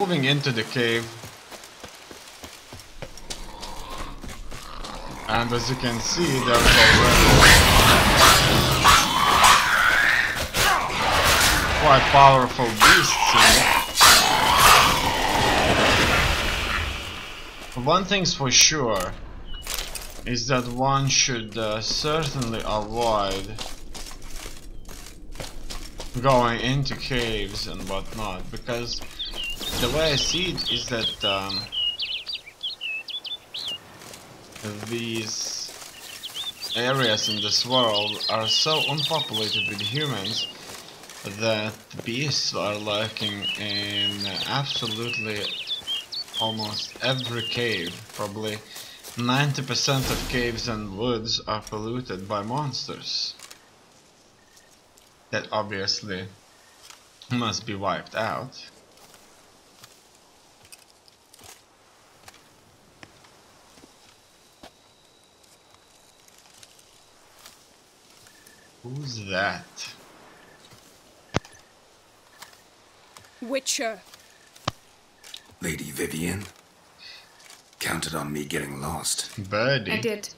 Moving into the cave, and as you can see, there's already quite powerful beasts in it. One thing's for sure is that one should certainly avoid going into caves and whatnot, because the way I see it is that these areas in this world are so unpopulated with humans that beasts are lurking in absolutely almost every cave. Probably 90% of caves and woods are polluted by monsters that obviously must be wiped out. Who's that? Witcher. Lady Vivian? Counted on me getting lost. Birdie. I did.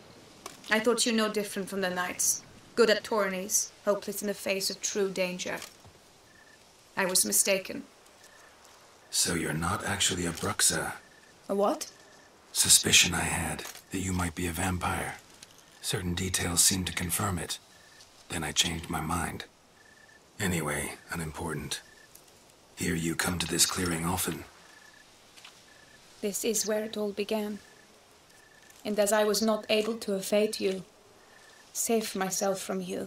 I thought you no different from the knights. Good at tourneys, hopeless in the face of true danger. I was mistaken. So you're not actually a Bruxa? A what? Suspicion I had that you might be a vampire. Certain details seemed to confirm it. Then I changed my mind. Anyway, unimportant. Hear you come to this clearing often. This is where it all began. And as I was not able to evade you, save myself from you,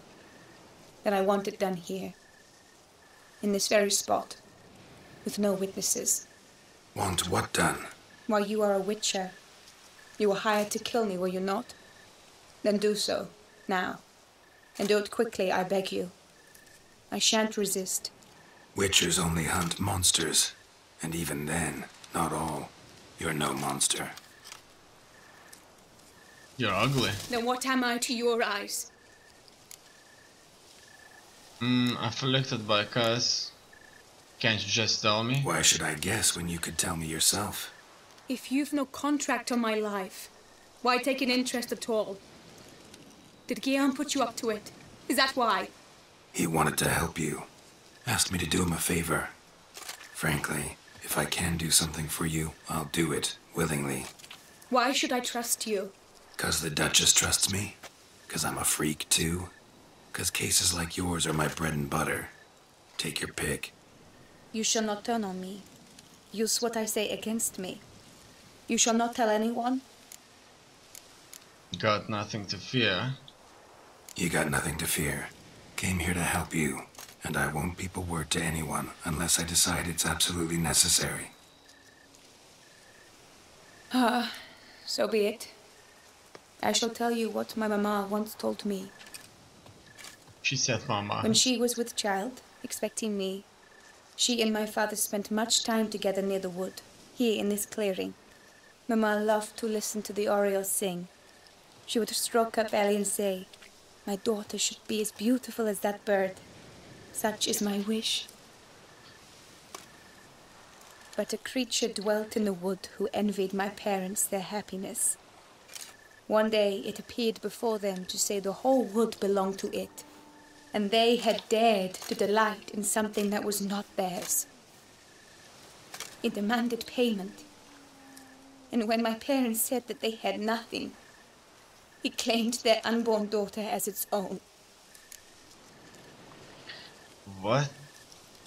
then I want it done here. In this very spot. With no witnesses. Want what done? Why, you are a witcher. You were hired to kill me, were you not? Then do so, now. And do it quickly, I beg you. I shan't resist. Witchers only hunt monsters. And even then, not all. You're no monster. You're ugly. Then what am I to your eyes? Afflicted by curse. Can't you just tell me? Why should I guess when you could tell me yourself? If you've no contract on my life, why take an interest at all? Did Guillaume put you up to it? Is that why? He wanted to help you. Asked me to do him a favor. Frankly, if I can do something for you, I'll do it, willingly. Why should I trust you? 'Cause the Duchess trusts me? 'Cause I'm a freak, too? 'Cause cases like yours are my bread and butter. Take your pick. You shall not turn on me. Use what I say against me. You shall not tell anyone? Got nothing to fear. You got nothing to fear. Came here to help you, and I won't peep a word to anyone unless I decide it's absolutely necessary. So be it. I shall tell you what my mama once told me. She said, Mama. When she was with child, expecting me, she and my father spent much time together near the wood, here in this clearing. Mama loved to listen to the orioles sing. She would stroke her belly and say, "My daughter should be as beautiful as that bird. Such is my wish." But a creature dwelt in the wood who envied my parents their happiness. One day it appeared before them to say the whole wood belonged to it, and they had dared to delight in something that was not theirs. It demanded payment, and when my parents said that they had nothing, it claimed their unborn daughter as its own. What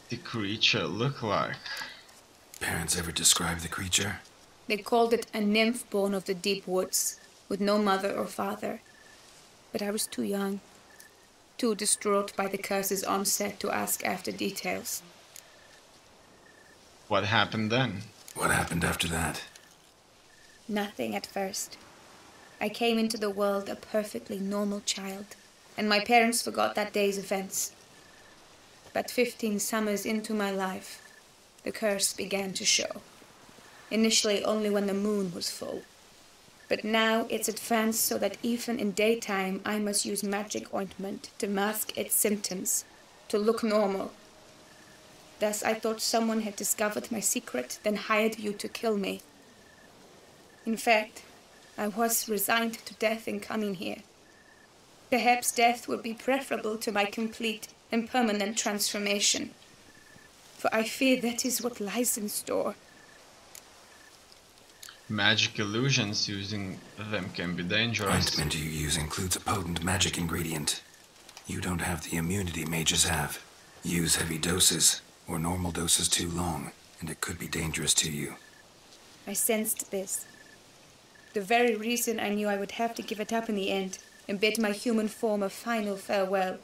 did the creature look like? Parents ever describe the creature? They called it a nymph born of the deep woods, with no mother or father. But I was too young, too distraught by the curse's onset to ask after details. What happened then? What happened after that? Nothing at first. I came into the world a perfectly normal child, and my parents forgot that day's events. But 15 summers into my life, the curse began to show. Initially only when the moon was full. But now it's advanced so that even in daytime I must use magic ointment to mask its symptoms, to look normal. Thus I thought someone had discovered my secret, then hired you to kill me. In fact, I was resigned to death in coming here. Perhaps death would be preferable to my complete and permanent transformation. For I fear that is what lies in store. Magic illusions, using them can be dangerous. Ointment you use includes a potent magic ingredient. You don't have the immunity mages have. Use heavy doses, or normal doses too long, and it could be dangerous to you. I sensed this. The very reason I knew I would have to give it up in the end, and bid my human form a final farewell.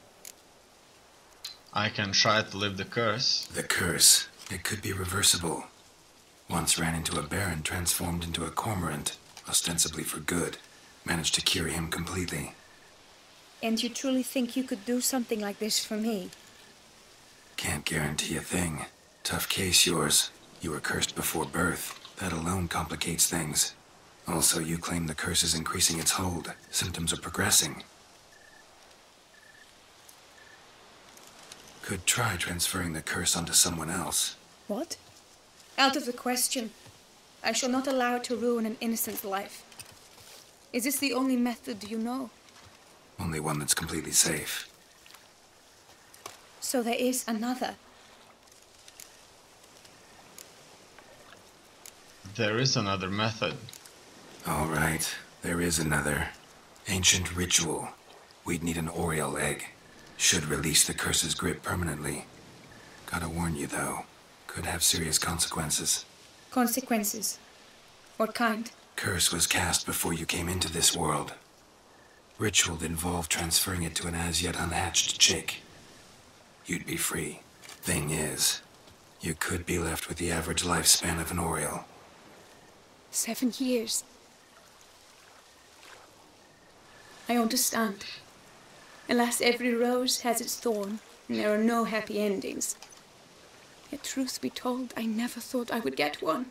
I can try to lift the curse. The curse. It could be reversible. Once ran into a baron transformed into a cormorant, ostensibly for good. Managed to cure him completely. And you truly think you could do something like this for me? Can't guarantee a thing. Tough case yours. You were cursed before birth. That alone complicates things. Also, you claim the curse is increasing its hold. Symptoms are progressing. Could try transferring the curse onto someone else. What? Out of the question. I shall not allow it to ruin an innocent's life. Is this the only method you know? Only one that's completely safe. So there is another. There is another method. All right, there is another. Ancient ritual. We'd need an Oriole egg. Should release the curse's grip permanently. Gotta warn you, though. Could have serious consequences. Consequences? What kind? Curse was cast before you came into this world. Ritual involved transferring it to an as-yet unhatched chick. You'd be free. Thing is, you could be left with the average lifespan of an Oriole. 7 years. I understand. Alas, every rose has its thorn, and there are no happy endings. Yet, truth be told, I never thought I would get one.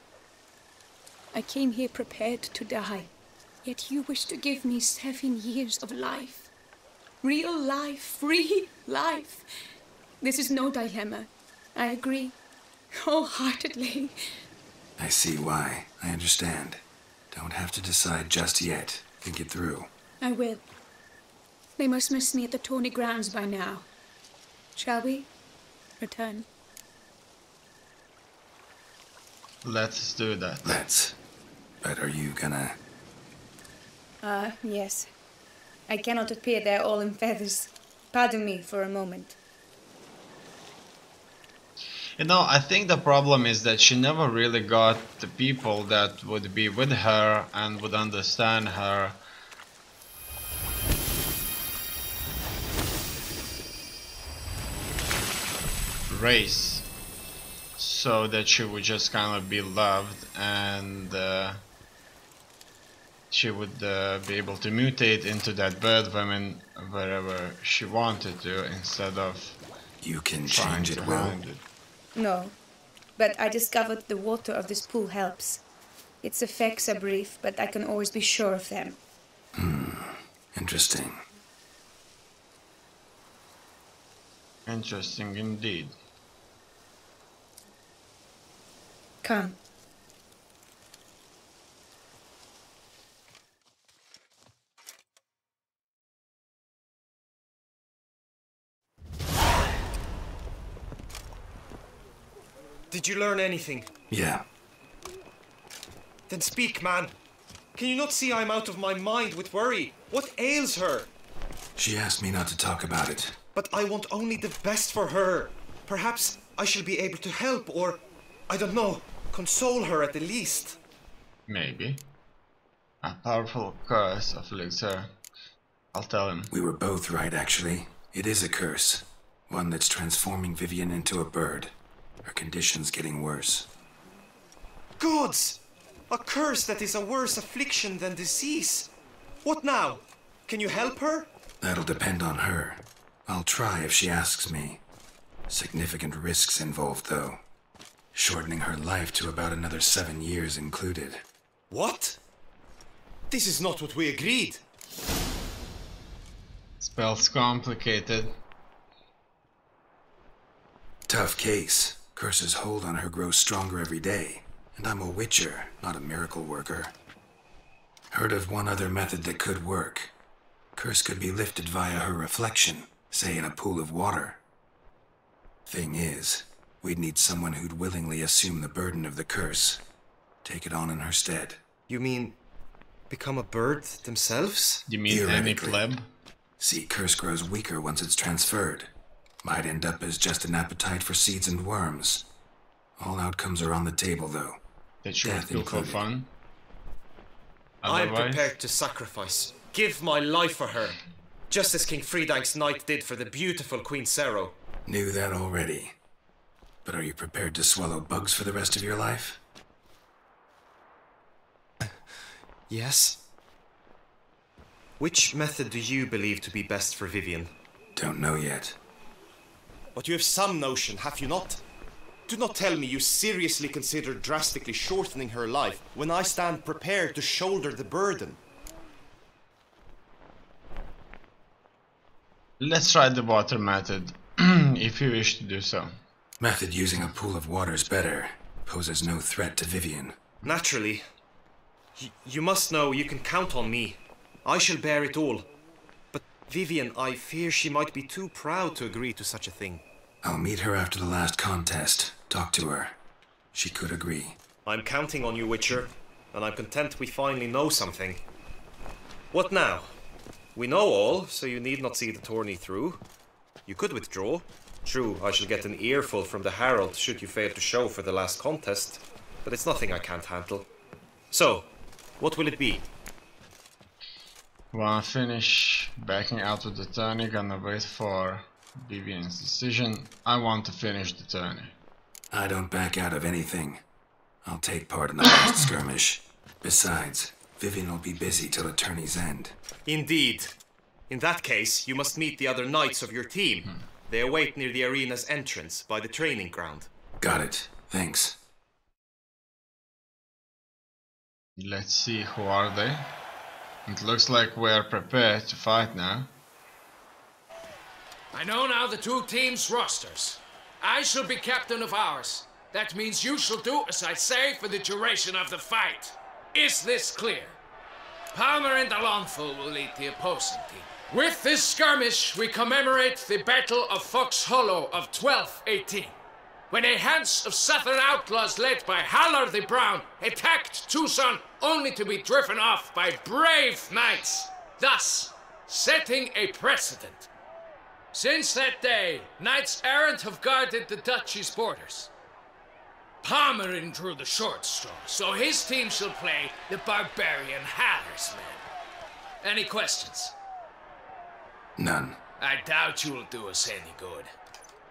I came here prepared to die, yet you wish to give me 7 years of life. Real life, free life. This is no dilemma. I agree, wholeheartedly. I see why. I understand. Don't have to decide just yet. Think it through. I will. They must miss me at the Tawny Grounds by now. Shall we return? Let's do that. Let's. But are you gonna... Yes. I cannot appear there all in feathers. Pardon me for a moment. You know, I think the problem is that she never really got the people that would be with her and would understand her. Race, so that she would just kind of be loved and she would be able to mutate into that bird woman wherever she wanted to, instead of You can trying change to it, Will. hide it. No, but I discovered the water of this pool helps. Its effects are brief, but I can always be sure of them. Interesting. Interesting indeed. Come. Did you learn anything? Yeah. Then speak, man. Can you not see I'm out of my mind with worry? What ails her? She asked me not to talk about it. But I want only the best for her. Perhaps I shall be able to help or, I don't know, console her at the least. Maybe. A powerful curse afflicts her. I'll tell him. We were both right, actually. It is a curse. One that's transforming Vivian into a bird. Her condition's getting worse. Gods! A curse that is a worse affliction than disease. What now? Can you help her? That'll depend on her. I'll try if she asks me. Significant risks involved, though. Shortening her life to about another 7 years included. What? This is not what we agreed. Spell's complicated. Tough case. Curse's hold on her grows stronger every day, and I'm a witcher, not a miracle worker. Heard of one other method that could work. Curse could be lifted via her reflection, say in a pool of water. Thing is, we'd need someone who'd willingly assume the burden of the curse. Take it on in her stead. You mean become a bird themselves? You mean any pleb? See, curse grows weaker once it's transferred. Might end up as just an appetite for seeds and worms. All outcomes are on the table, though. That you would do for fun? I am prepared to sacrifice, give my life for her, just as King Fridank's knight did for the beautiful Queen Sero. Knew that already. But are you prepared to swallow bugs for the rest of your life? Yes. Which method do you believe to be best for Vivian? Don't know yet. But you have some notion, have you not? Do not tell me you seriously consider drastically shortening her life when I stand prepared to shoulder the burden. Let's try the water method, if you wish to do so. Method using a pool of water is better. Poses no threat to Vivian. Naturally. You must know you can count on me. I shall bear it all. But Vivian, I fear she might be too proud to agree to such a thing. I'll meet her after the last contest. Talk to her. She could agree. I'm counting on you, Witcher, and I'm content we finally know something. What now? We know all, so you need not see the tourney through. You could withdraw. True, I shall get an earful from the Herald should you fail to show for the last contest, but it's nothing I can't handle. So, what will it be? Wanna finish backing out of the tourney, gonna wait for Vivian's decision. I want to finish the tourney. I don't back out of anything. I'll take part in the last skirmish. Besides, Vivian will be busy till the tourney's end. Indeed. In that case, you must meet the other knights of your team. They await near the arena's entrance, by the training ground. Got it. Thanks. Let's see, who are they? It looks like we're prepared to fight now. I know now the two teams' rosters. I shall be captain of ours. That means you shall do as I say for the duration of the fight. Is this clear? Palmer and Alonful will lead the opposing team. With this skirmish, we commemorate the Battle of Fox Hollow of 1218, when a Hans of Southern outlaws led by Halar the Brown attacked Tucson only to be driven off by brave knights, thus setting a precedent. Since that day, knights errant have guarded the duchy's borders. Palmerin drew the short straw, so his team shall play the barbarian Halar's men. Any questions? None. I doubt you will do us any good.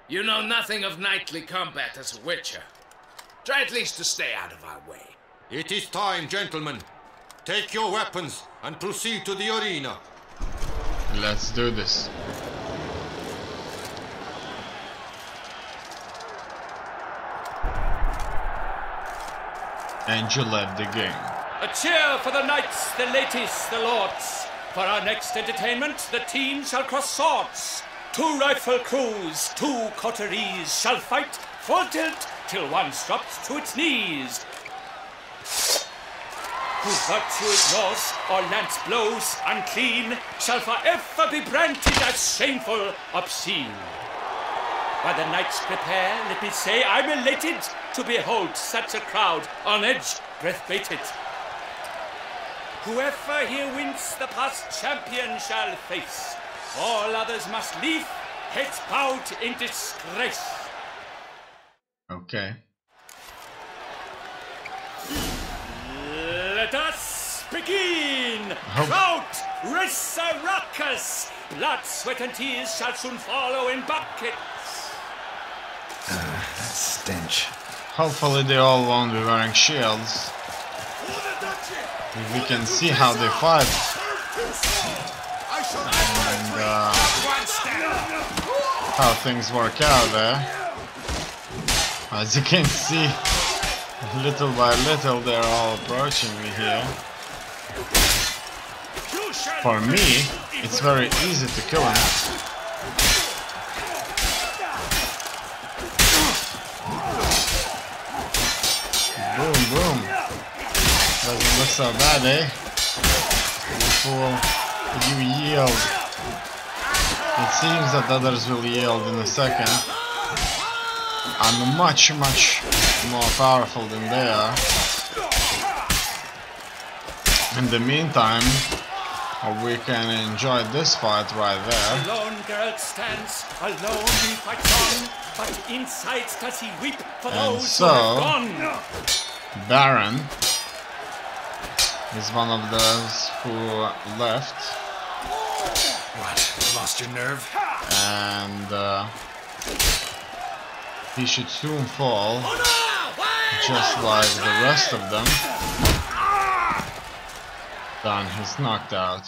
You know nothing of knightly combat as a witcher. Try at least to stay out of our way. It is time, gentlemen. Take your weapons and proceed to the arena. Let's do this. And you left the game. A cheer for the knights, the ladies, the lords. For our next entertainment, the team shall cross swords. 2 rifle crews, 2 coteries shall fight full tilt till one drops to its knees. Who virtue ignores or lance blows unclean shall forever be branded as shameful, obscene. While the knights prepare, let me say I'm elated to behold such a crowd on edge, breath-baited. Whoever here wins the past champion shall face. All others must leave, heads bowed in disgrace. Okay. Let us begin! Crowd, race a ruckus! Blood, sweat, and tears shall soon follow in buckets. That stench. Hopefully they all won't be wearing shields. We can see how they fight. And how things work out there. As you can see, little by little they're all approaching me here. For me, it's very easy to kill him. boom. Doesn't look so bad, eh? You fool. You yield. It seems that others will yield in a second. I'm much more powerful than they are. In the meantime, we can enjoy this fight right there. The lone girl stands, alone he fights on, but inside does he weep for And those so, who have gone. Baron is one of those who left. What? Lost your nerve? And he should soon fall, just like the rest of them. Done, he's knocked out.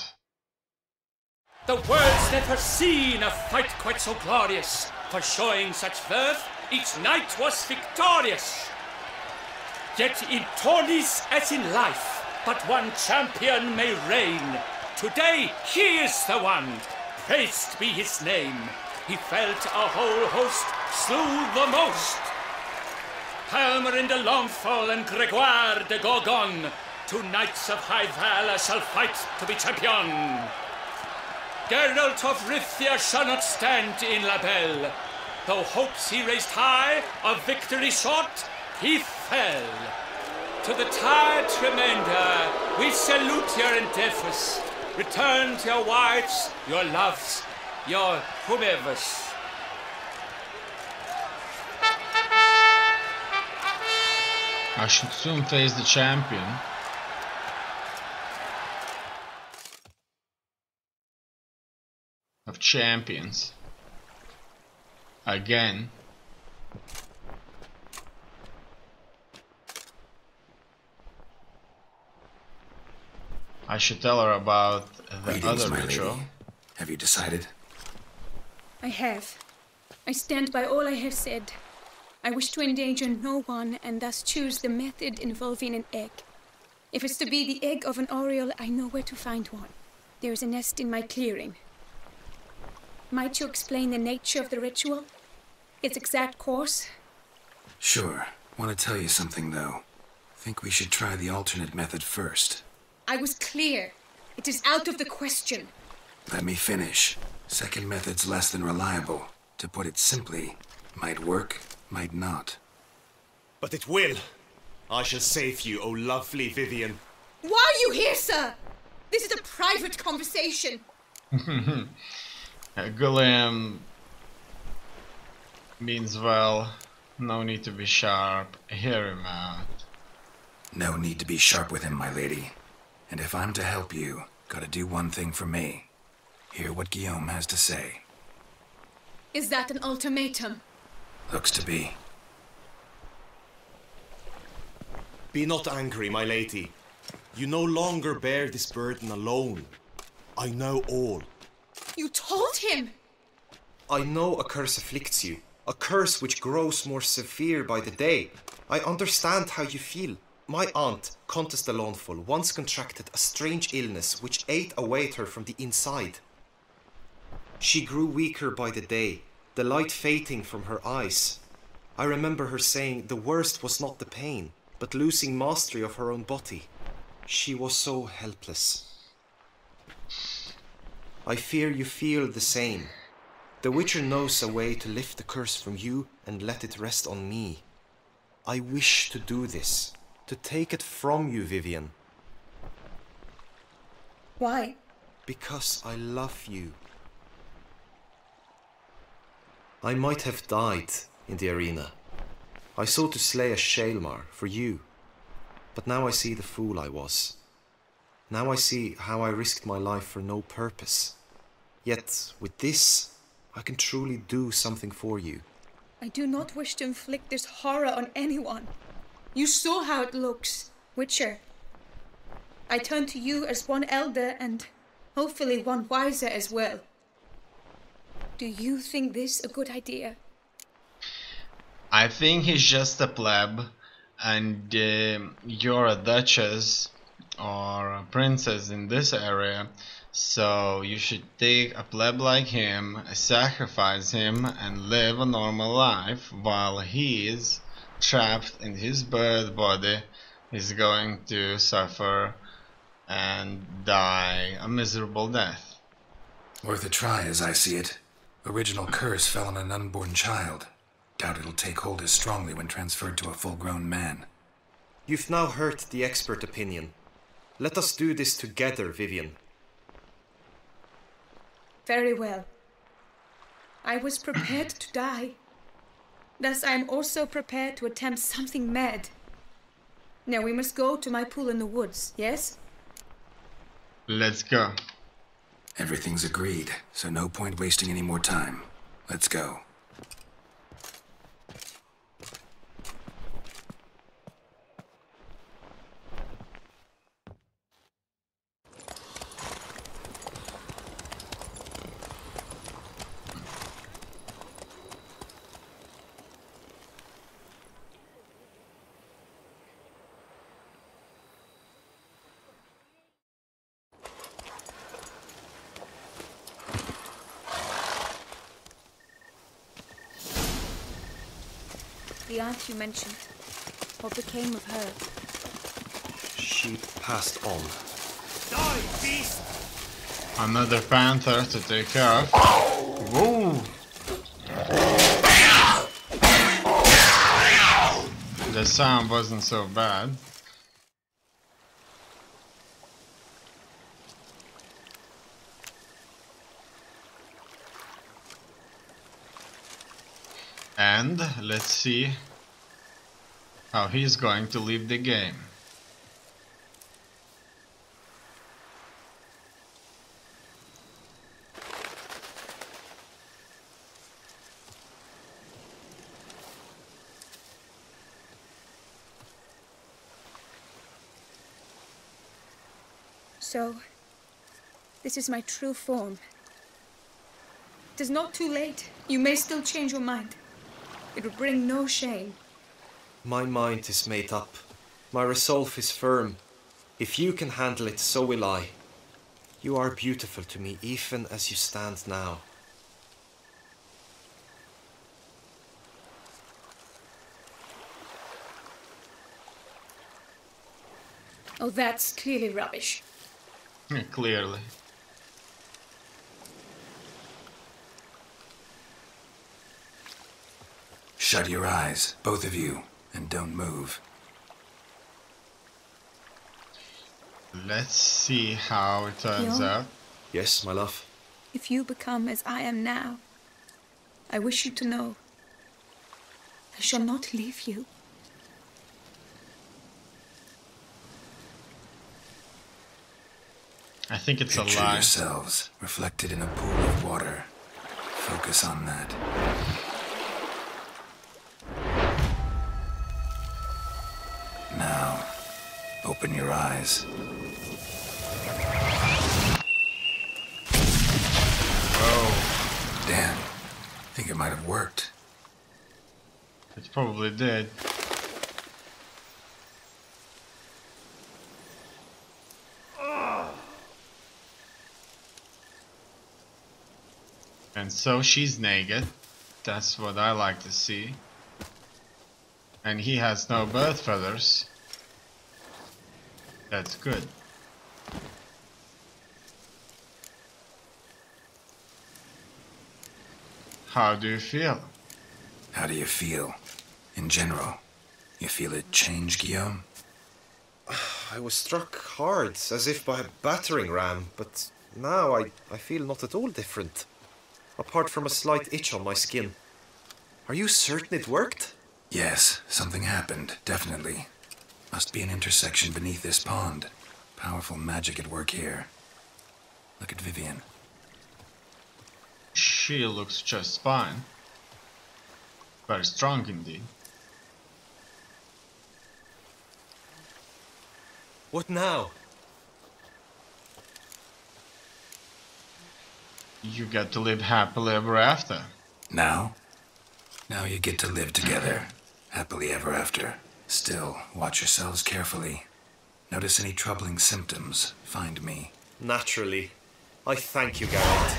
The world's never seen a fight quite so glorious. For showing such verve, each knight was victorious. Yet in tourneys as in life, but one champion may reign. Today he is the one, praised be his name. He felt a whole host, slew the most. Palmer in the Longfall and Gregoire de Gorgon, two knights of high valor shall fight to be champion. Geralt of Rivia shall not stand in La Belle. Though hopes he raised high, of victory short, he fell. To the tired remainder, we salute your endeavors. Return to your wives, your loves, your whomevers. I should soon face the champion. Of champions. Again. I should tell her about the Greetings, other my ritual. lady. Have you decided? I have. I stand by all I have said. I wish to endanger no one and thus choose the method involving an egg. If it's to be the egg of an oriole, I know where to find one. There is a nest in my clearing. Might you explain the nature of the ritual? Its exact course? Sure. Want to tell you something, though. Think we should try the alternate method first. I was clear. It is out of the question. Let me finish. Second method's less than reliable. To put it simply, might work, might not. But it will. I shall save you, O lovely Vivian. Why are you here, sir? This is a private conversation. Gilliam means well, no need to be sharp, hear him out. No need to be sharp with him, my lady. And if I'm to help you, gotta do one thing for me. Hear what Guillaume has to say. Is that an ultimatum? Looks to be. Be not angry, my lady. You no longer bear this burden alone. I know all. You told him! I know a curse afflicts you. A curse which grows more severe by the day. I understand how you feel. My aunt, Countess de Launfal, once contracted a strange illness which ate away at her from the inside. She grew weaker by the day, the light fading from her eyes. I remember her saying the worst was not the pain, but losing mastery of her own body. She was so helpless. I fear you feel the same. The Witcher knows a way to lift the curse from you and let it rest on me. I wish to do this, to take it from you, Vivian. Why? Because I love you. I might have died in the arena. I sought to slay a Shaelmar for you. But now I see the fool I was. Now I see how I risked my life for no purpose. Yet, with this, I can truly do something for you. I do not wish to inflict this horror on anyone. You saw how it looks, Witcher. I turn to you as one elder and hopefully one wiser as well. Do you think this a good idea? I think he's just a pleb, and you're a duchess or a princess in this area, so you should take a pleb like him, sacrifice him, and live a normal life while he is trapped in his bird body is going to suffer and die a miserable death. Worth a try, as I see it. Original curse fell on an unborn child. Doubt it'll take hold as strongly when transferred to a full-grown man. You've now heard the expert opinion. Let us do this together, Vivian. Very well. I was prepared to die. Thus I am also prepared to attempt something mad. Now we must go to my pool in the woods, yes? Let's go. Everything's agreed, so no point wasting any more time. Let's go. The aunt you mentioned. What became of her? She passed on. Die, beast! Another panther to take care of. Whoa! The sound wasn't so bad. And let's see how he's going to leave the game. So, this is my true form. It is not too late. You may still change your mind. It will bring no shame. My mind is made up. My resolve is firm. If you can handle it, so will I. You are beautiful to me, even as you stand now. Oh, that's clearly rubbish. Clearly. Shut your eyes, both of you, and don't move. Let's see how it turns Leon? out. Yes, my love. If you become as I am now, I wish you to know I shall not leave you. I think it's Picture a lie. yourselves reflected in a pool of water. Focus on that. Now, open your eyes. Oh, Damn, think it might have worked. it probably did. And so she's naked. That's what I like to see. And he has no bird feathers. That's good. How do you feel? How do you feel? In general, you feel it change, Guillaume? I was struck hard, as if by a battering ram, but now I feel not at all different. Apart from a slight itch on my skin. Are you certain it worked? Yes, something happened, definitely. Must be an intersection beneath this pond. Powerful magic at work here. Look at Vivian. She looks just fine. Very strong indeed. What now? You get to live happily ever after. Now? Now you get to live together. Happily ever after. Still, watch yourselves carefully. Notice any troubling symptoms, find me. Naturally. I thank you, Garrett.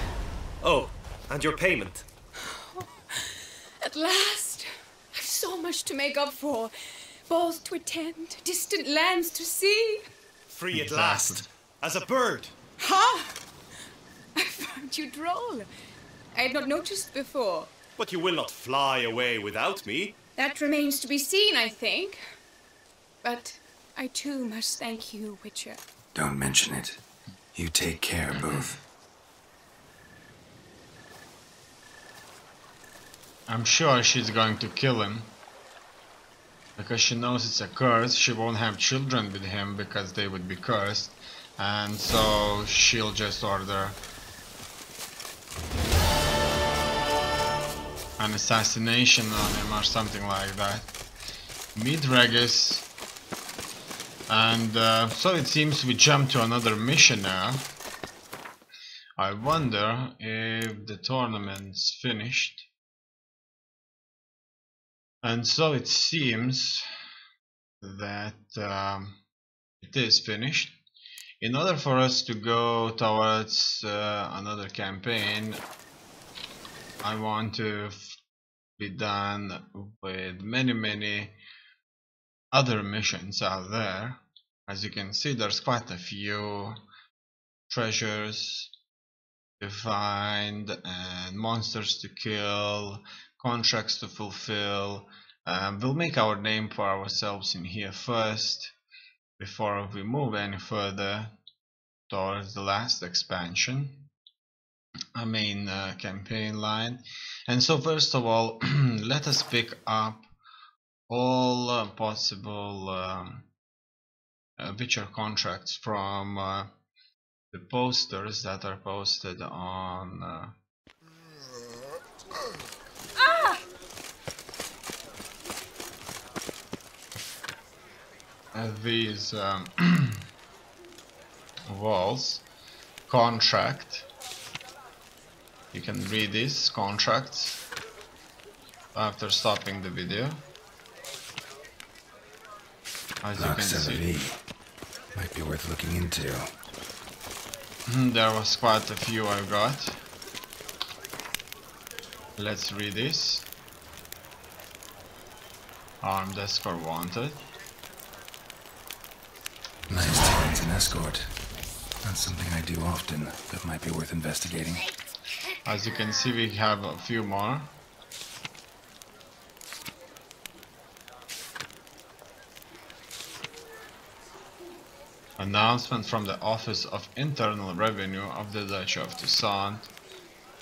Oh, and your payment. At last! I've so much to make up for. balls to attend, distant lands to see. Free at last, as a bird. Ha! I found you droll. I had not noticed before. But you will not fly away without me. That remains to be seen, I think. But I too must thank you, Witcher. Don't mention it. You take care, both. I'm sure she's going to kill him. Because she knows it's a curse. She won't have children with him because they would be cursed. And so she'll just order an assassination on him or something like that. Meet Regis. And so it seems we jump to another mission now. I wonder if the tournament's finished. And so it seems that it is finished. In order for us to go towards another campaign, I want to be done with many other missions out there. As you can see, there's quite a few treasures to find and monsters to kill, contracts to fulfill. We'll make our name for ourselves in here first before we move any further towards the last expansion, I mean campaign line. And so first of all, let us pick up all possible Witcher contracts from the posters that are posted on these walls. Contract. You can read these contracts after stopping the video. As you can see, might be worth looking into. There was quite a few I got. Let's read this. Armed escort wanted. Nice talent and escort. Not something I do often, but might be worth investigating. As you can see, we have a few more. Announcement from the Office of Internal Revenue of the Duchy of Toussaint.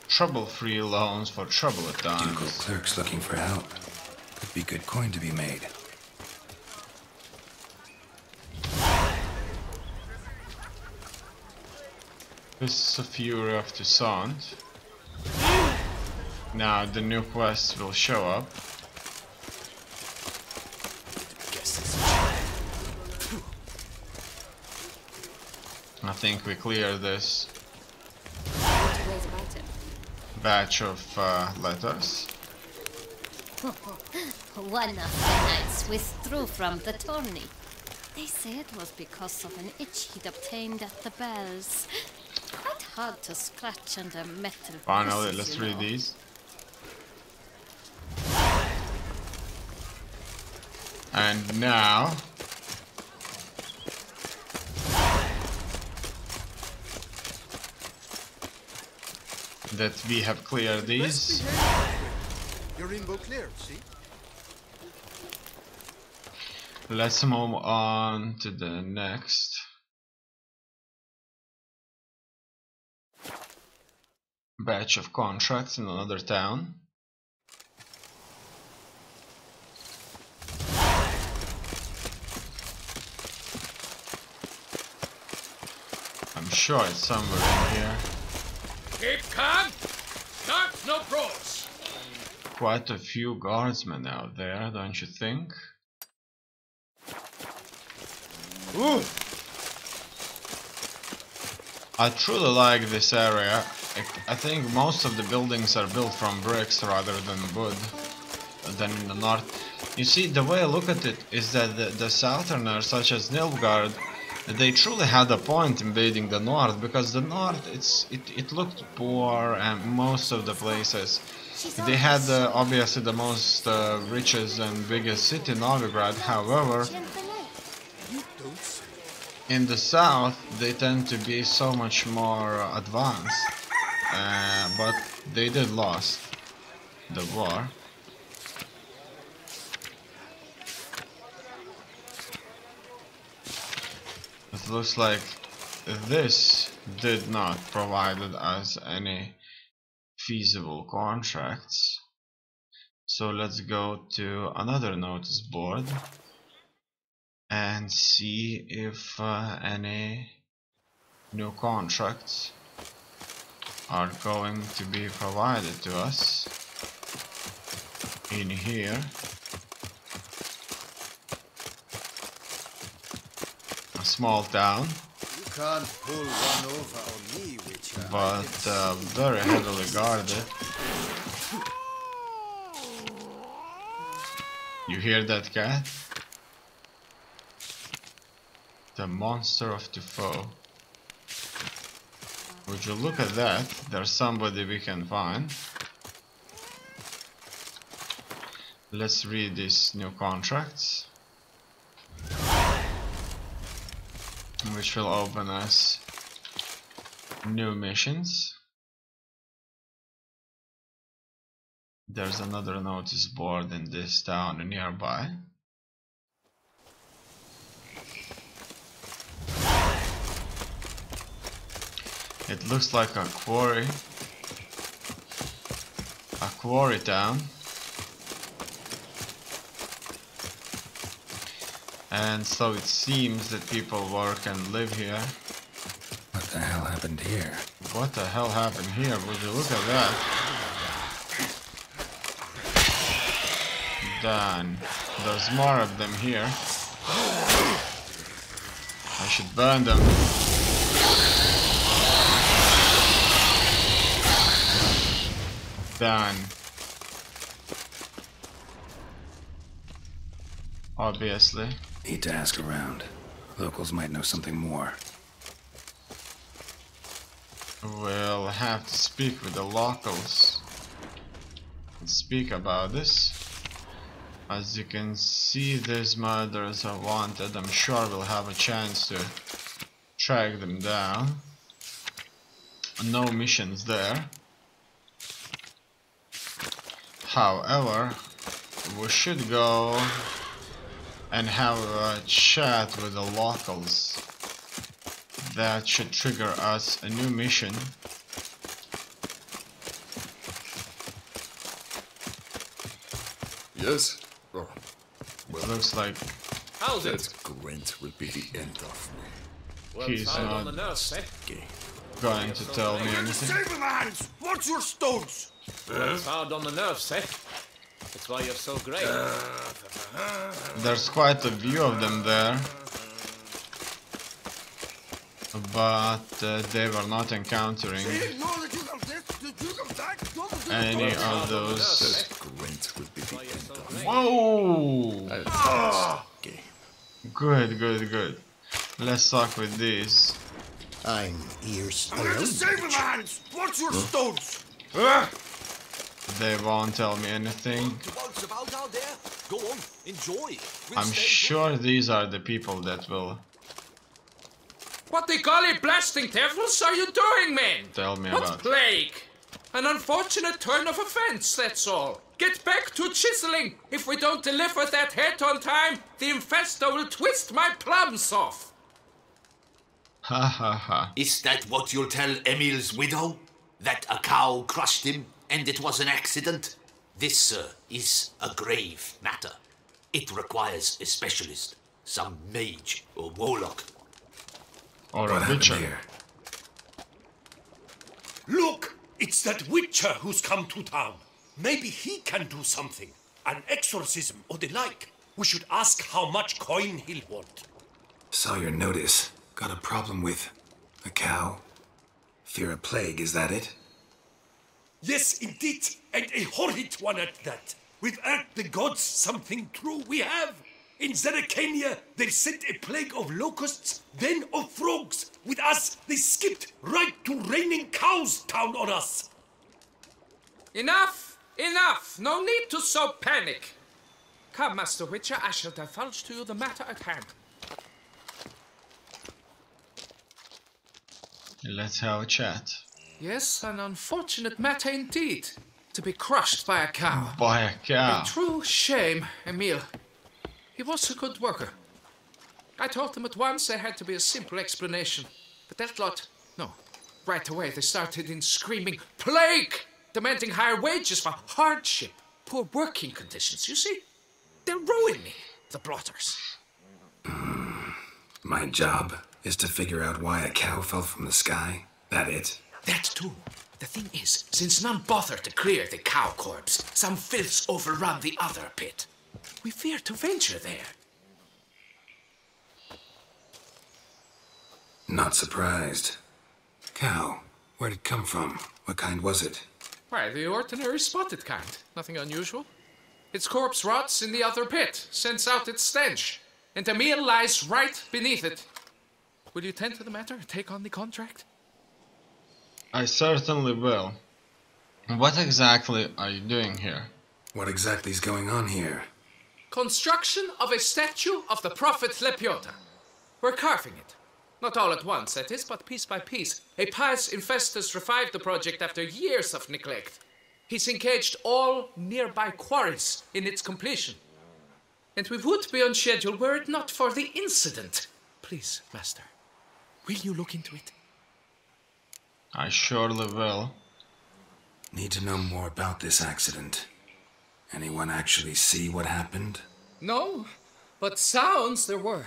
Trouble-free loans for troubled times. Ducal clerks looking for help. Could be good coin to be made. This is a Fury of Toussaint. Now the new quest will show up. I think we cleared this batch of letters. One of the knights withdrew from the tourney. They say it was because of an itch he'd obtained at the bells. Quite hard to scratch under metal. Finally, pieces, let's you read know. these. And now that we have cleared these, Your rainbow clear, see? let's move on to the next batch of contracts in another town. I'm sure it's somewhere in here. Keep calm. Start no pros. Quite a few guardsmen out there, don't you think? Ooh! I truly like this area. I think most of the buildings are built from bricks rather than wood than in the north. You see, the way I look at it is that the southerners, such as Nilfgaard, they truly had a point invading the north, because the north it looked poor and most of the places They had obviously the most richest and biggest city, Novigrad. However, in the south they tend to be so much more advanced, but they did lost the war. It looks like this did not provide us any feasible contracts. So let's go to another notice board and see if any new contracts are going to be provided to us in here. A small town, You can't pull one over on me, Witcher. but very heavily guarded. You hear that, cat? The monster of Defoe. Would you look at that? There's somebody we can find. Let's read these new contracts, which will open us new missions. There's another notice board in this town nearby. It looks like a quarry town. And so it seems that people work and live here. What the hell happened here? What the hell happened here? Would you look at that? Done. There's more of them here. I should burn them. Done. Obviously. Need to ask around. Locals might know something more. We'll have to speak with the locals and speak about this. As you can see, these murderers are wanted. I'm sure we'll have a chance to track them down. No missions there. However, we should go and have a chat with the locals. That should trigger us a new mission. Yes? Oh, well, It looks like How's that it? Gwent will be the end of me. Well, he's tired on not the nerves, eh? going to tell me anything. Sablemans! What's your stones? Well, tired on the nerves, eh? That's why you're so great. There's quite a few of them there, but they were not encountering any of those. That Gwent will be the end of me. Whoa! Game. Good, good, good. Let's talk with these. I'm ears We're the alone. Sablemans! What's your stones? They won't tell me anything. About out there. Go on, enjoy. We'll I'm stay sure these are the people that will What the golly blasting devils are you doing, man? tell me What about. plague? An unfortunate turn of events, that's all. Get back to chiseling. If we don't deliver that head on time, the infestor will twist my plums off. Ha ha ha. Is that what you'll tell Emil's widow? That a cow crushed him and it was an accident? This, sir, is a grave matter. It requires a specialist, some mage or warlock. Or What a happened witcher. here? Look! It's that Witcher who's come to town. Maybe he can do something. An exorcism or the like. We should ask how much coin he'll want. Saw your notice. Got a problem with a cow? Fear a plague, is that it? Yes, indeed, and a horrid one at that. Without the gods, something true we have. In Zeracania, they sent a plague of locusts, then of frogs. With us, they skipped right to raining cows down on us. Enough! Enough! No need to so panic! Come, Master Witcher, I shall divulge to you the matter at hand. Let's have a chat. Yes, an unfortunate matter indeed. To be crushed by a cow. By a cow. A true shame, Emil. He was a good worker. I told them at once there had to be a simple explanation. But that lot, no. Right away they started in screaming, plague! Demanding higher wages for hardship. Poor working conditions, you see? They'll ruin me, the blotters. My job is to figure out why a cow fell from the sky. That it? That too. The thing is, since none bothered to clear the cow corpse, some filths overrun the other pit. We fear to venture there. Not surprised. Cow, where'd it come from? What kind was it? Why, the ordinary spotted kind. Nothing unusual. Its corpse rots in the other pit, sends out its stench, and Emil lies right beneath it. Will you tend to the matter, take on the contract? I certainly will. What exactly are you doing here? What exactly is going on here? Construction of a statue of the prophet Lepiota. We're carving it. Not all at once, that is, but piece by piece. A pious infestus revived the project after years of neglect. He's engaged all nearby quarries in its completion. And we would be on schedule were it not for the incident. Please, Master, will you look into it? I surely will. Need to know more about this accident. Anyone actually see what happened? No, but sounds there were.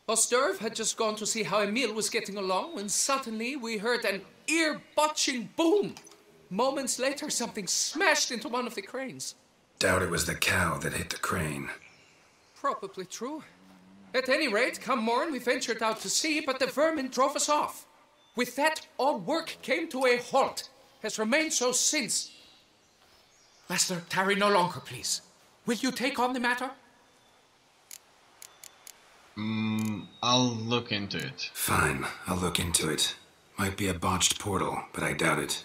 Osterv had just gone to see how Emil was getting along when suddenly we heard an ear-botching boom. Moments later, something smashed into one of the cranes. Doubt it was the cow that hit the crane. Probably true. At any rate, come morn, we ventured out to sea, but the vermin drove us off. With that, all work came to a halt. Has remained so since. Master, tarry no longer, please. Will you take on the matter? I'll look into it. Fine, I'll look into it. Might be a botched portal, but I doubt it.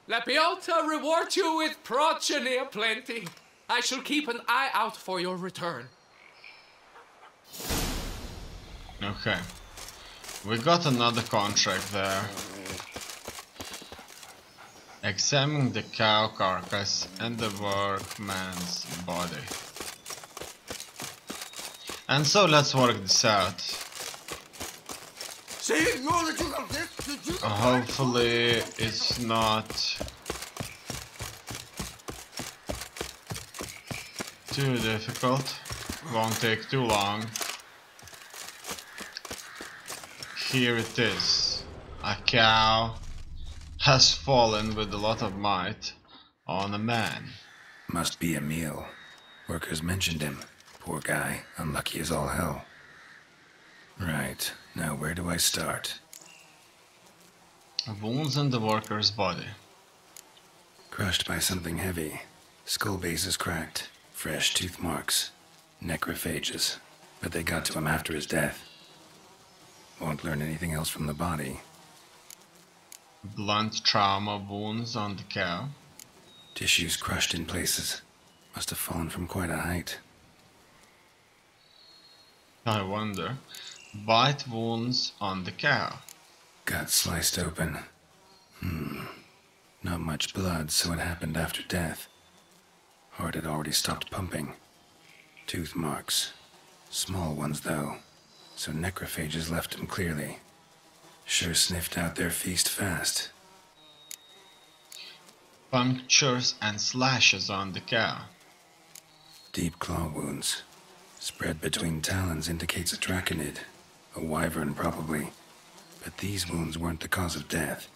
Lepiota reward you with progeny aplenty. I shall keep an eye out for your return. Okay. We got another contract there. Examine the cow carcass and the workman's body. And so let's work this out. Hopefully it's not too difficult. Won't take too long. Here it is. A cow has fallen with a lot of might on a man. Must be Emil. Workers mentioned him. Poor guy, unlucky as all hell. Right, now where do I start? Wounds in the worker's body. Crushed by something heavy. Skull base is cracked. Fresh tooth marks. Necrophages. But they got to him after his death. Won't learn anything else from the body. Blunt trauma wounds on the cow. Tissues crushed in places. Must have fallen from quite a height. I wonder. Bite wounds on the cow. Gut sliced open. Not much blood, so it happened after death. Heart had already stopped pumping. Tooth marks. Small ones, though. So necrophages left him clearly. Sure sniffed out their feast fast. Punctures and slashes on the cow. Deep claw wounds. Spread between talons indicates a draconid. A wyvern, probably. But these wounds weren't the cause of death.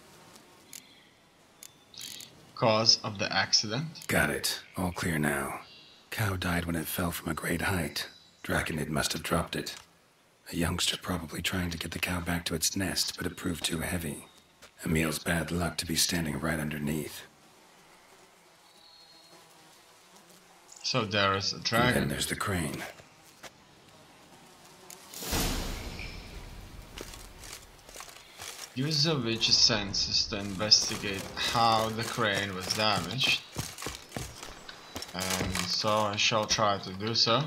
Cause of the accident? Got it. All clear now. Cow died when it fell from a great height. Draconid must have dropped it. A youngster probably trying to get the cow back to its nest, but it proved too heavy. Emil's bad luck to be standing right underneath. So there is a And dragon. then there's the crane. Use the witch's senses to investigate how the crane was damaged. so I shall try to do so.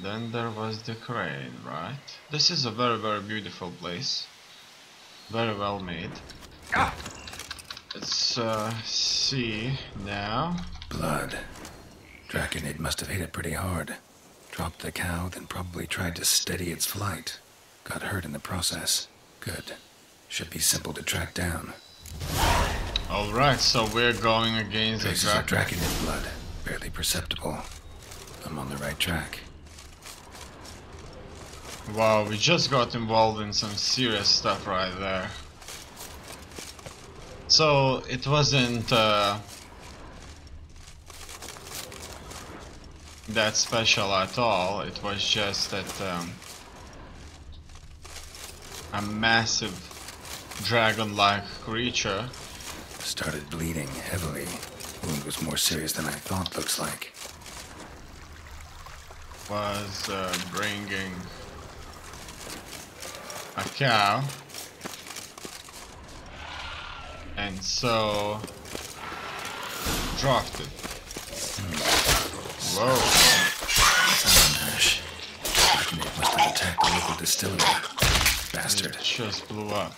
Then there was the crane, right? This is a very beautiful place. Very well made. Let's see now. Blood. Draconid must have hit it pretty hard. Dropped the cow, then probably tried to steady its flight. Got hurt in the process. Good. Should be simple to track down. Alright, so we're going against the Traces of Draconid blood. Barely perceptible. I'm on the right track. Wow, we just got involved in some serious stuff right there. So it wasn't that special at all. It was just that a massive dragon-like creature started bleeding heavily. Wound was more serious than I thought, looks like. Was bringing a cow, and so dropped it. Whoa. Ash. It must have attacked the local distillery. Bastard. It just blew up.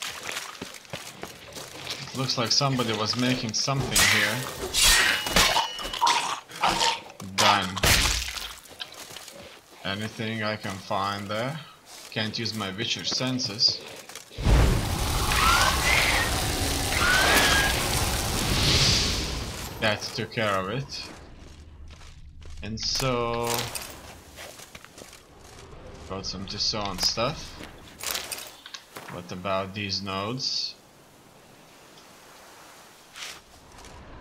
It looks like somebody was making something here. Done. Anything I can find there? Can't use my Witcher senses. That took care of it. And so got some Tisson stuff. What about these nodes?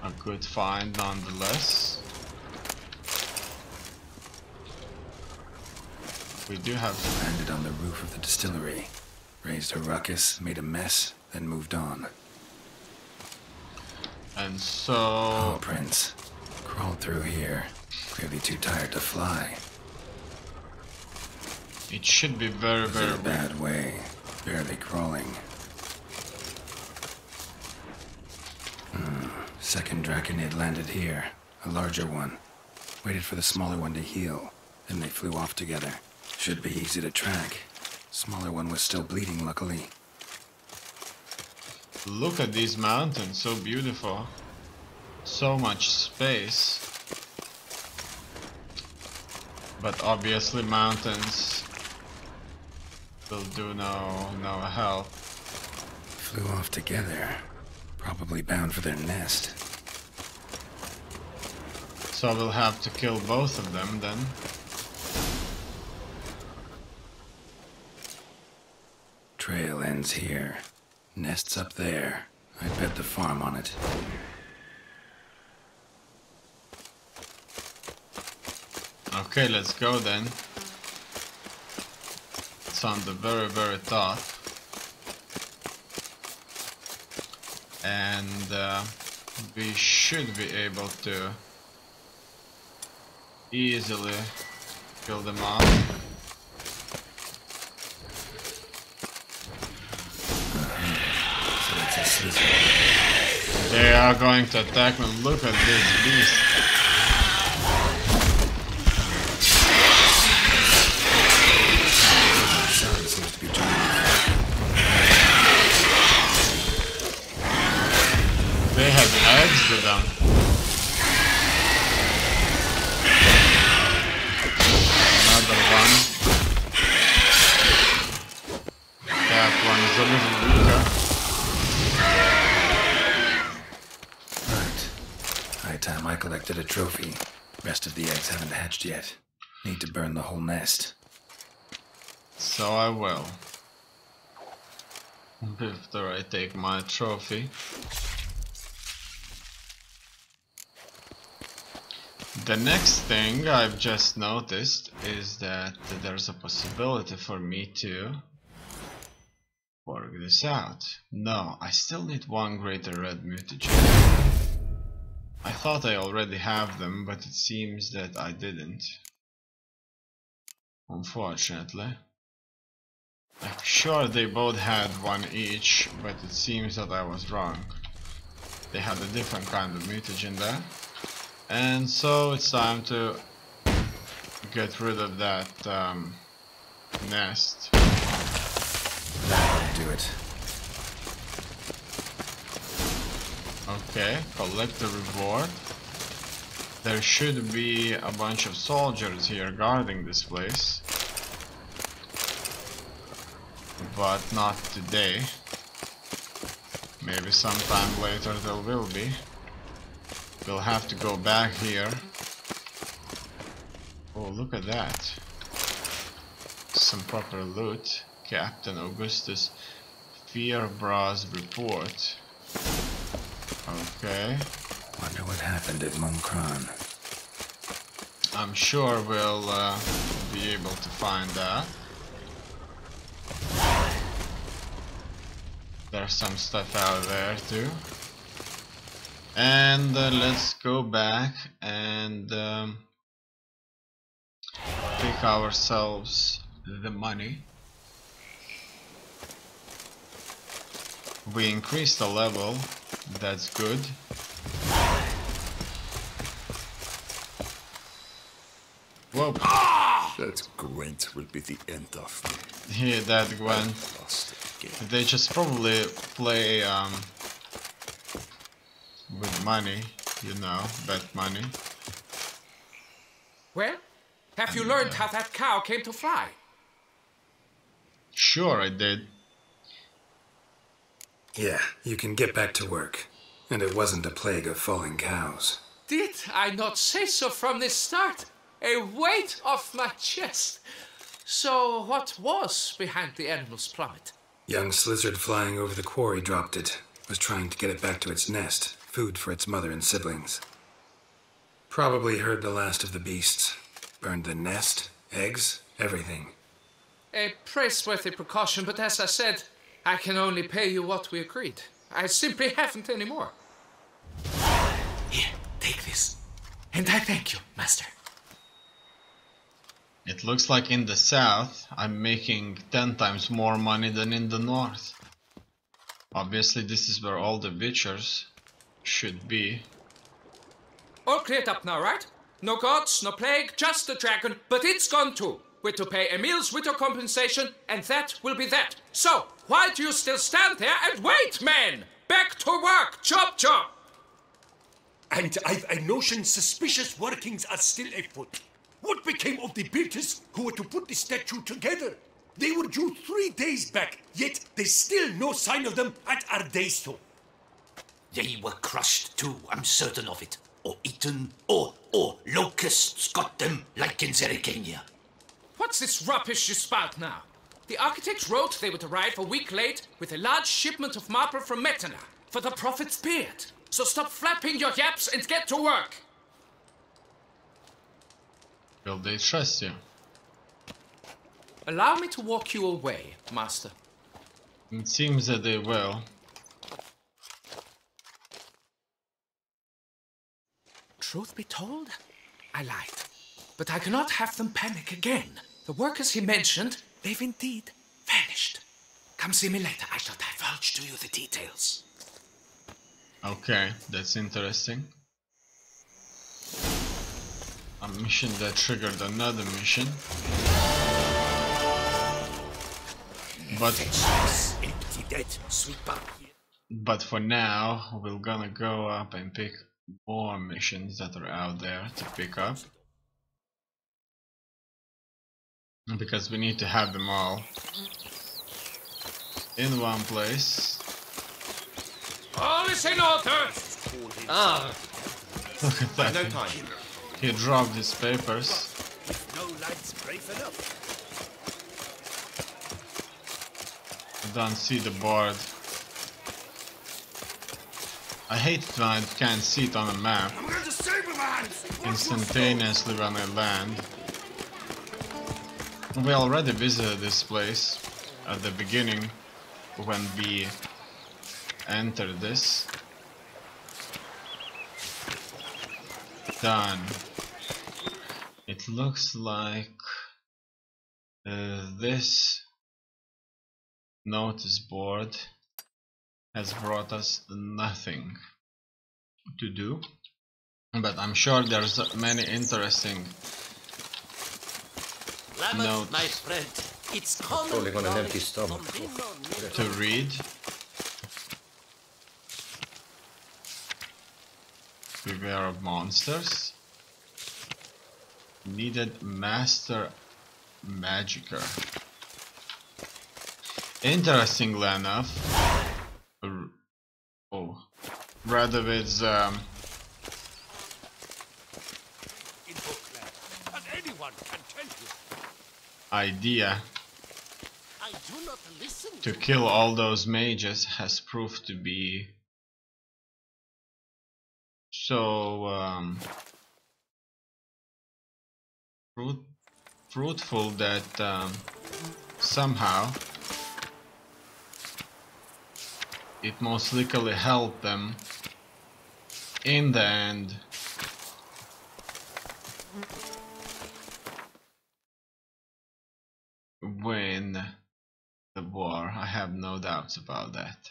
A good find nonetheless. We do have landed on the roof of the distillery. Raised a ruckus, made a mess, then moved on. And so oh, Prince. Crawled through here. Clearly too tired to fly. It should be very bad way. Barely crawling. Second Draconid landed here. A larger one. Waited for the smaller one to heal. Then they flew off together. Should be easy to track. Smaller one was still bleeding, luckily. Look at these mountains, so beautiful. So much space. But obviously mountains will do no help. Flew off together. Probably bound for their nest. So we'll have to kill both of them then. Trail ends here. Nest's up there. I bet the farm on it. Okay, let's go then. It's on the very top. And we should be able to easily kill them off. They are going to attack me. Look at this beast. They have eggs with them. Another one. That one is a little weaker. Right. High time I collected a trophy. Rest of the eggs haven't hatched yet. Need to burn the whole nest. So I will. After I take my trophy. The next thing I've just noticed is that there's a possibility for me to work this out. No, I still need one greater red mutagen. I thought I already have them, but it seems that I didn't. Unfortunately. I'm sure they both had one each, but it seems that I was wrong. They had a different kind of mutagen there. And so it's time to get rid of that nest. That'll do it. Okay, collect the reward. There should be a bunch of soldiers here guarding this place. But not today. Maybe sometime later there will be. We'll have to go back here. Oh, look at that. Some proper loot. Captain Augustus Fierbra's report. Okay. Wonder what happened at Moncron. I'm sure we'll be able to find that. There's some stuff out there too. And let's go back and pick ourselves the money. We increased the level, that's good. Whoa. That Gwent will be the end of me. Here, that Gwent. Lost the game. They just probably play with money, you know, bet money. Well, have you learned how that cow came to fly? Sure, I did. Yeah, you can get back to work. And it wasn't a plague of falling cows. Did I not say so from the start? A weight off my chest. So what was behind the animal's plummet? Young slizzard flying over the quarry dropped it. Was trying to get it back to its nest. Food for its mother and siblings. Probably heard the last of the beasts. Burned the nest, eggs, everything. A praiseworthy precaution, but as I said, I can only pay you what we agreed. I simply haven't any more. Here, take this. And I thank you, Master. It looks like in the south I'm making 10 times more money than in the north. Obviously this is where all the Witchers should be. All cleared up now, right? No gods, no plague, just the dragon, but it's gone too. We're to pay Emil's widow compensation, and that will be that. So, why do you still stand there and wait, men? Back to work! Chop, chop! And I've a notion suspicious workings are still afoot. What became of the builders who were to put the statue together? They were due 3 days back, yet there's still no sign of them at Ardeisto. They were crushed too, I'm certain of it. Or eaten, or locusts got them, like in Zerikania. What's this rubbish you spout now? The architect wrote they would arrive a week late with a large shipment of marble from Metana for the prophet's beard. So stop flapping your yaps and get to work. Will they trust you? Allow me to walk you away, Master. It seems that they will. Truth be told, I lied. But I cannot have them panic again. The workers he mentioned, they've indeed vanished. Come see me later, I shall divulge to you the details. Okay, that's interesting. A mission that triggered another mission. But for now, we're gonna go up and pick more missions that are out there to pick up. Because we need to have them all in one place. All is in order! Look at that. No time. He dropped his papers. No lads brave enough. Don't see the board. I hate it when I can't see it on a map instantaneously when I land. We already visited this place at the beginning when we entered this. Done. It looks like this notice board has brought us nothing. to do, but I'm sure there's many interesting notes my friend. It's common Falling on an empty stomach. to read. Beware of monsters. Needed master magicka. Interestingly enough, Radovic's idea to kill all those mages has proved to be so fruitful that somehow it most likely helped them in the end win the war. I have no doubts about that.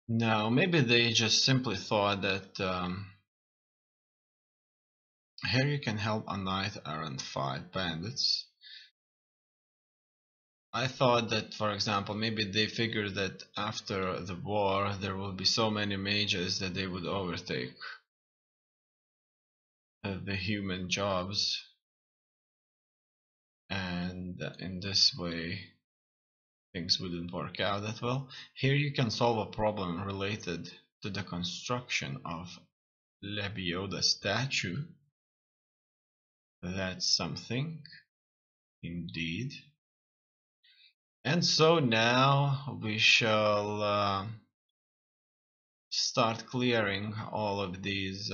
No, maybe they just simply thought that here you can help a knight errant fight bandits. I thought that, for example, maybe they figured that after the war there will be so many mages that they would overtake the human jobs, and in this way things wouldn't work out that well. Here you can solve a problem related to the construction of Lebioda statue. That's something indeed. And so now we shall start clearing all of these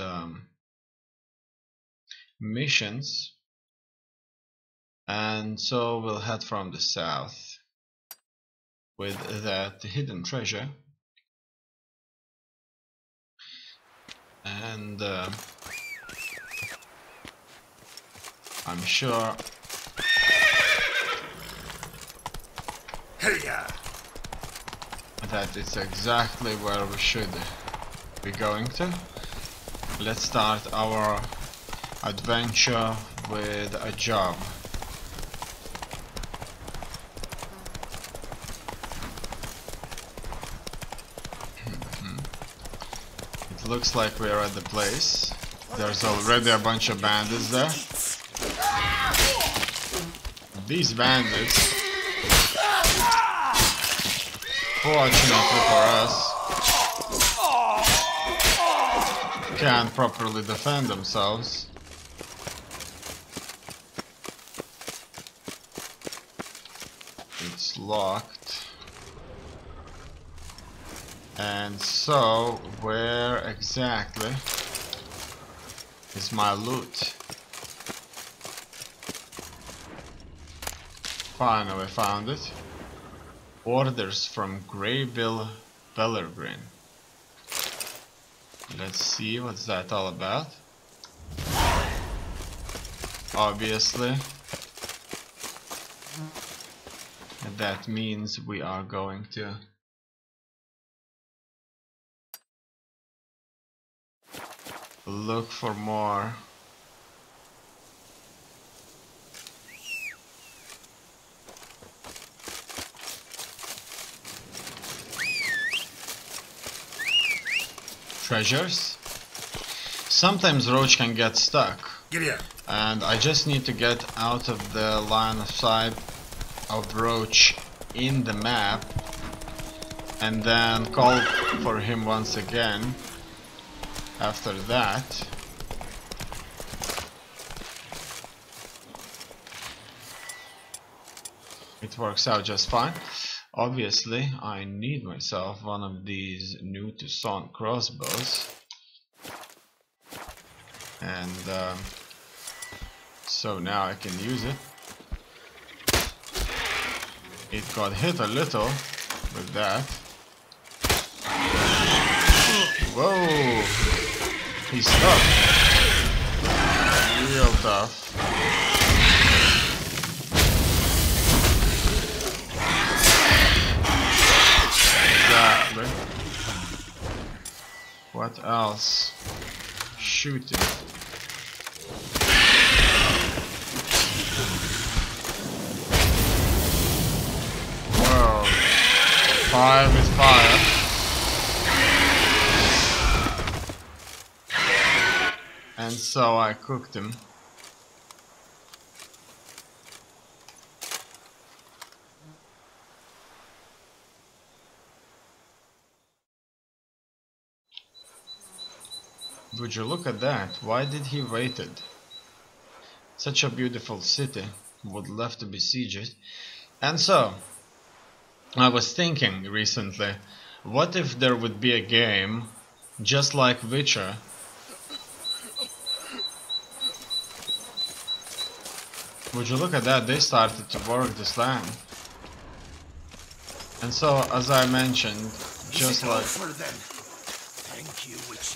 missions, and so we'll head from the south with that hidden treasure, and I'm sure that it's exactly where we should be going to. Let's start our adventure with a job. It looks like we're at the place. There's already a bunch of bandits there. These bandits, fortunately for us, can't properly defend themselves. It's locked. And so, where exactly is my loot? Finally found it. Orders from Greybill Bellergrin. Let's see what's that all about. Obviously, that means we are going to look for more treasures. Sometimes Roach can get stuck, and I just need to get out of the line of sight of Roach in the map and then call for him once again. After that, it works out just fine. Obviously, I need myself one of these new Toussaint crossbows, and so now I can use it. It got hit a little with that. Whoa! He's tough. Real tough. Exactly. what else? Shooting. Whoa. Fire with fire. And so I cooked him. Would you look at that? Why did he waited? Such a beautiful city. Would love to besiege it. And so, I was thinking recently, what if there would be a game just like Witcher? Would you look at that? They started to work this land. And so, as I mentioned, just like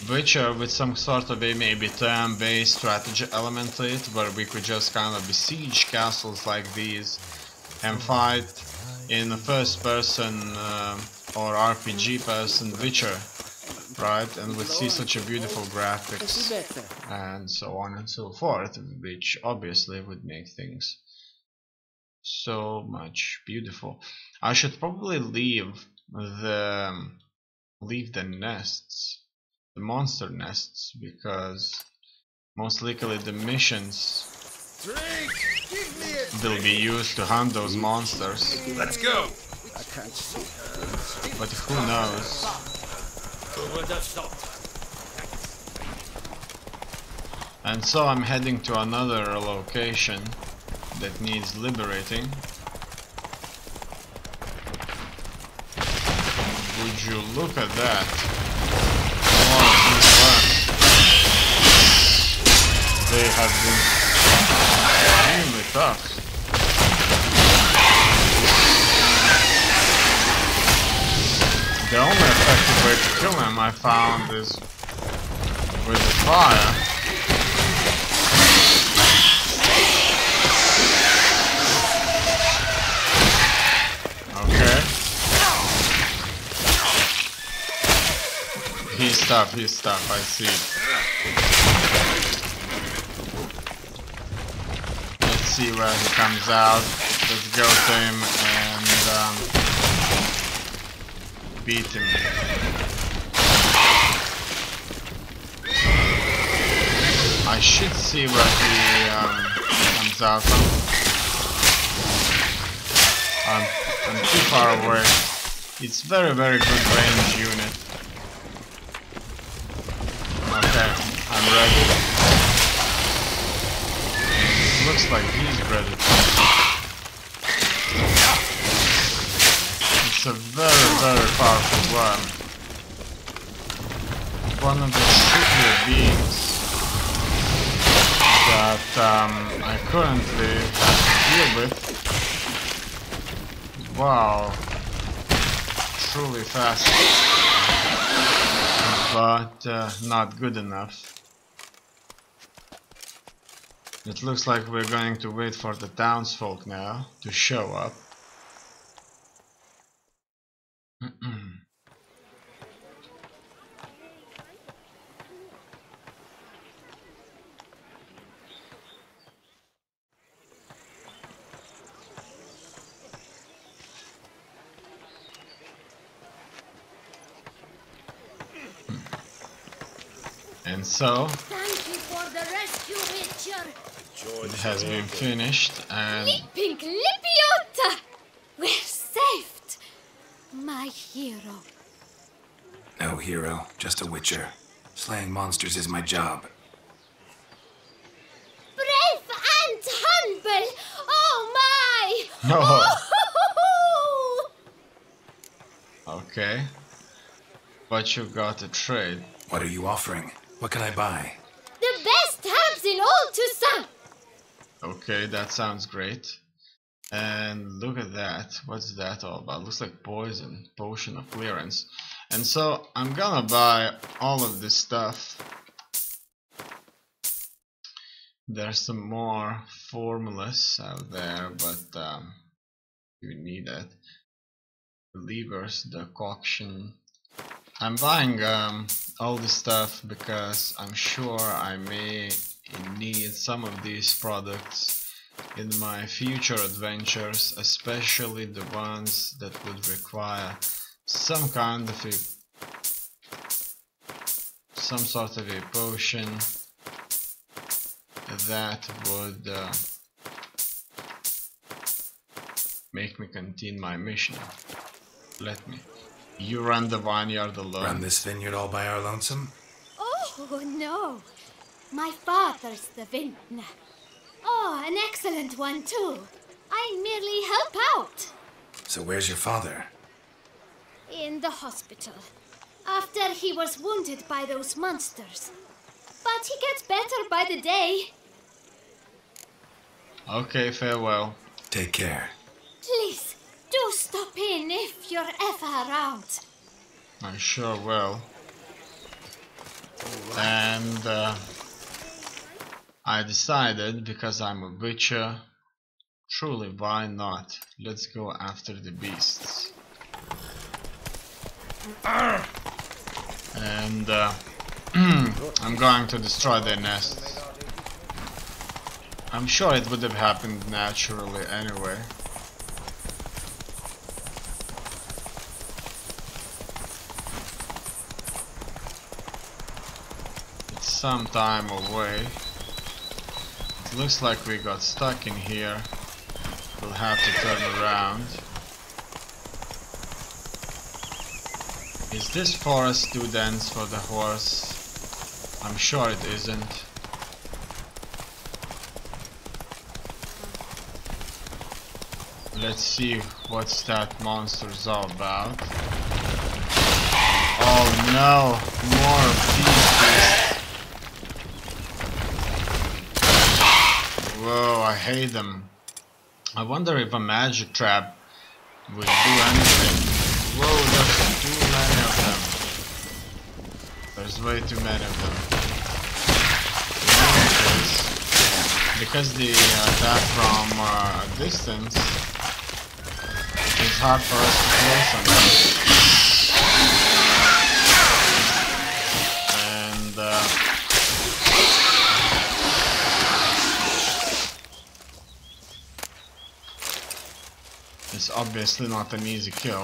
Witcher with some sort of a maybe turn-based strategy element to it, where we could just kind of besiege castles like these and fight in a first-person or RPG person Witcher, right? And would see such a beautiful graphics and so on and so forth, which obviously would make things so much beautiful. I should probably leave the nests, the monster nests, because most likely the missions will be used to hunt those monsters. Let's go. But who knows? And so I'm heading to another location that needs liberating. Would you look at that? More of these worms. They have been extremely tough. The only effective way to kill them I found is with the fire. He's tough, I see. Let's see where he comes out. Let's go to him and beat him. I should see where he comes out from. I'm too far away. It's very good range unit. Okay, I'm ready. Looks like he's ready. It's a very powerful worm. One of the trickier beings that I currently deal with. Wow, truly fast. But not good enough. It looks like we're going to wait for the townsfolk now to show up. And so Thank you for the rescue, Witcher. it has been finished, and Pink Lipiota! We're saved! My hero. No hero, just a witcher. Slaying monsters is my job. Brave and humble! Oh my! oh. Okay, but you got a trade. What are you offering? What can I buy? The best herbs in all Toussaint! Okay, that sounds great. And look at that. What's that all about? Looks like poison. Potion of clearance. And so I'm gonna buy all of this stuff. There's some more formulas out there, but you need it. The levers, the decoction. I'm buying all this stuff because I'm sure I may need some of these products in my future adventures, especially the ones that would require some kind of some sort of a potion that would make me continue my mission. Let me. You run the vineyard alone. Run this vineyard all by our lonesome? Oh, no. My father's the vintner. Oh, an excellent one, too. I merely help out. So where's your father? In the hospital. After he was wounded by those monsters. But he gets better by the day. Okay, farewell. Take care. Please, do stop in if you're ever around. I sure will. And I decided, because I'm a butcher, truly why not? Let's go after the beasts. And I'm going to destroy their nests. I'm sure it would have happened naturally anyway. It's some time away. It looks like we got stuck in here. We'll have to turn around. Is this forest too dense for the horse? I'm sure it isn't. Let's see what's that monster's all about. Oh no, more beasts. Whoa, I hate them. I wonder if a magic trap would do anything. Whoa, there's too many of them. There's way too many of them. In any case, because they attack from a distance, it's hard for us to close on them. And it's obviously not an easy kill.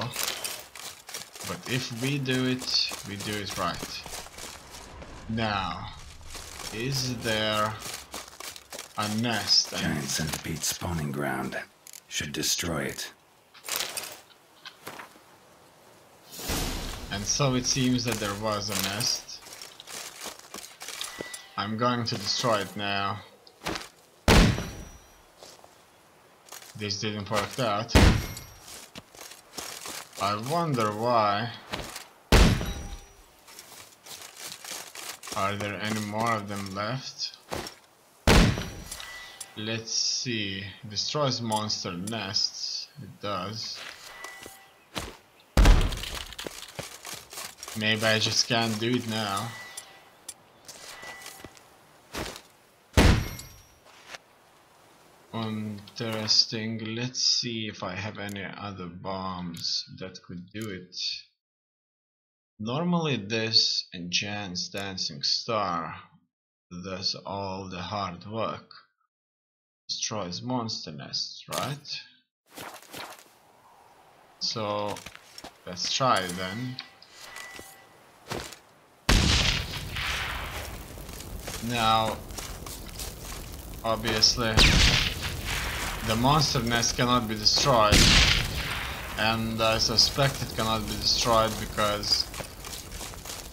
But if we do it right. Now, is there a nest? Giant centipede spawning ground. Should destroy it. And so it seems that there was a nest. I'm going to destroy it now. This didn't work out. I wonder why. Are there any more of them left? Let's see. Destroys monster nests. It does. Maybe I just can't do it now. Interesting. Let's see if I have any other bombs that could do it. Normally this enchants Dancing Star does all the hard work. Destroys monster nests, right? So let's try it then. Now, obviously, the monster nest cannot be destroyed, and I suspect it cannot be destroyed because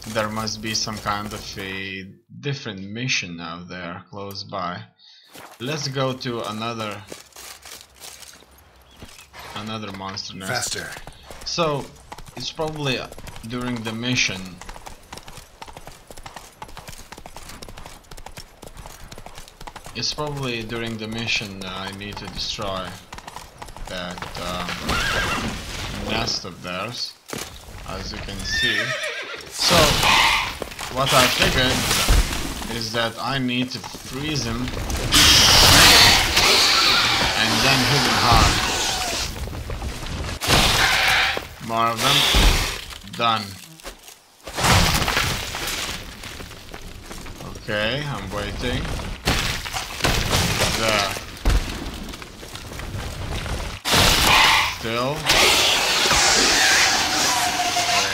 there must be some kind of a different mission out there close by. Let's go to another monster nest. Faster. So it's probably during the mission. It's probably during the mission I need to destroy that nest of theirs, as you can see. So what I figured is that I need to freeze him and then hit him hard. More of them. Done. Okay, I'm waiting. There. Still.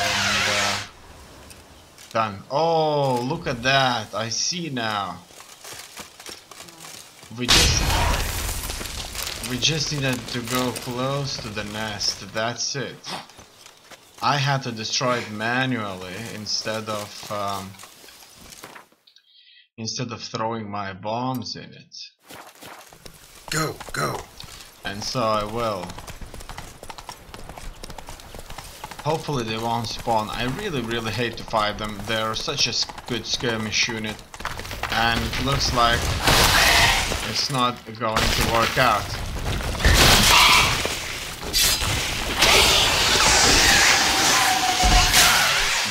And done. Oh, look at that. I see now. We just needed to go close to the nest. That's it. I had to destroy it manually instead of throwing my bombs in it. Go, go. And so I will. Hopefully they won't spawn. I really hate to fight them. They're such a good skirmish unit. And it looks like it's not going to work out.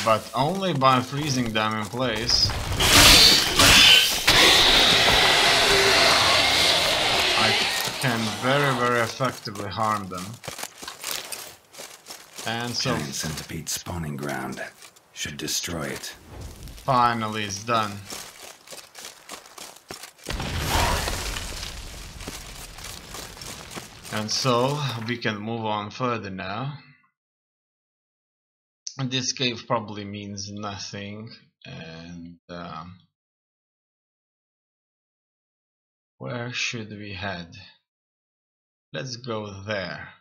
But only by freezing them in place. I can very effectively harm them. And so Giant centipede spawning ground. Should destroy it. Finally it's done. And so we can move on further now. This cave probably means nothing, and where should we head? Let's go there.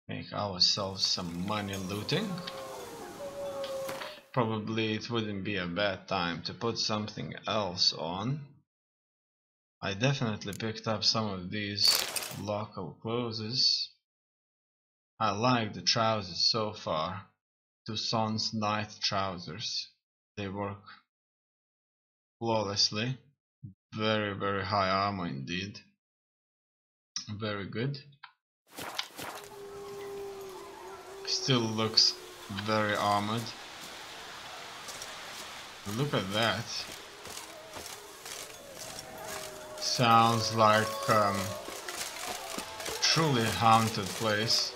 Make ourselves some money looting. Probably it wouldn't be a bad time to put something else on. I definitely picked up some of these local clothes. I like the trousers so far. Toussaint's night trousers. They work flawlessly. Very high armor indeed. Very good. Still looks very armored. Look at that. Sounds like truly haunted place.